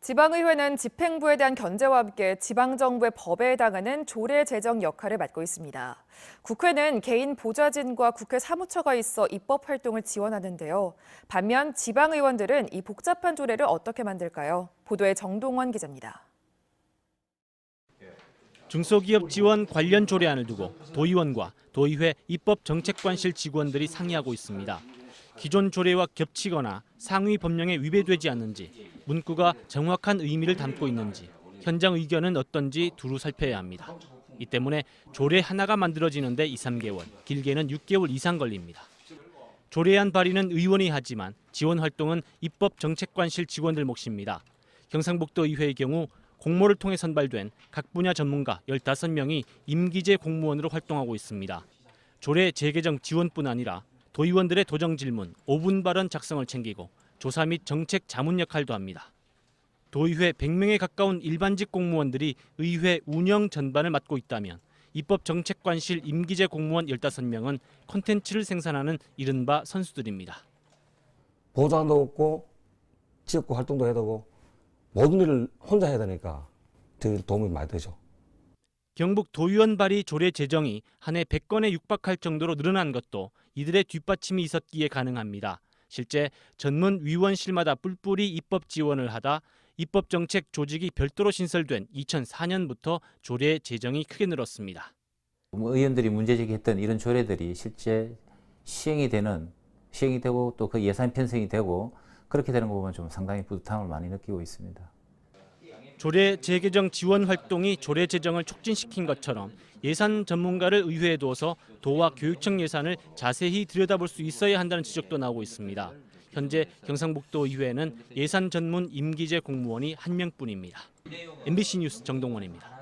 지방의회는 집행부에 대한 견제와 함께 지방정부의 법에 해당하는 조례 제정 역할을 맡고 있습니다. 국회는 개인 보좌진과 국회 사무처가 있어 입법 활동을 지원하는데요. 반면 지방의원들은 이 복잡한 조례를 어떻게 만들까요? 보도에 정동원 기자입니다. 중소기업 지원 관련 조례안을 두고 도의원과 도의회 입법정책관실 직원들이 상의하고 있습니다. 기존 조례와 겹치거나 상위 법령에 위배되지 않는지, 문구가 정확한 의미를 담고 있는지, 현장 의견은 어떤지 두루 살펴야 합니다. 이 때문에 조례 하나가 만들어지는데 2, 3개월, 길게는 6개월 이상 걸립니다. 조례안 발의는 의원이 하지만 지원 활동은 입법정책관실 직원들 몫입니다. 경상북도 의회의 경우 공모를 통해 선발된 각 분야 전문가 15명이 임기제 공무원으로 활동하고 있습니다. 조례 재개정 지원뿐 아니라 도의원들의 도정 질문, 5분 발언 작성을 챙기고 조사 및 정책 자문 역할도 합니다. 도의회 100명에 가까운 일반직 공무원들이 의회 운영 전반을 맡고 있다면 입법정책관실 임기제 공무원 15명은 콘텐츠를 생산하는 이른바 선수들입니다. 보좌관도 없고 지역구 활동도 해야 되고 모든 일을 혼자 해야 되니까 되게 도움이 많이 되죠. 경북 도의원 발의 조례 제정이 한 해 100건에 육박할 정도로 늘어난 것도 이들의 뒷받침이 있었기에 가능합니다. 실제 전문 위원실마다 뿔뿔이 입법 지원을 하다 입법정책 조직이 별도로 신설된 2004년부터 조례 제정이 크게 늘었습니다. 의원들이 문제제기했던 이런 조례들이 실제 시행이 되고 또 그 예산 편성이 되고 그렇게 되는 거 보면 좀 상당히 뿌듯함을 많이 느끼고 있습니다. 조례 재개정 지원 활동이 조례 제정을 촉진시킨 것처럼 예산 전문가를 의회에 두어서 도와 교육청 예산을 자세히 들여다볼 수 있어야 한다는 지적도 나오고 있습니다. 현재 경상북도 의회에는 예산 전문 임기제 공무원이 1명뿐입니다. MBC 뉴스 정동원입니다.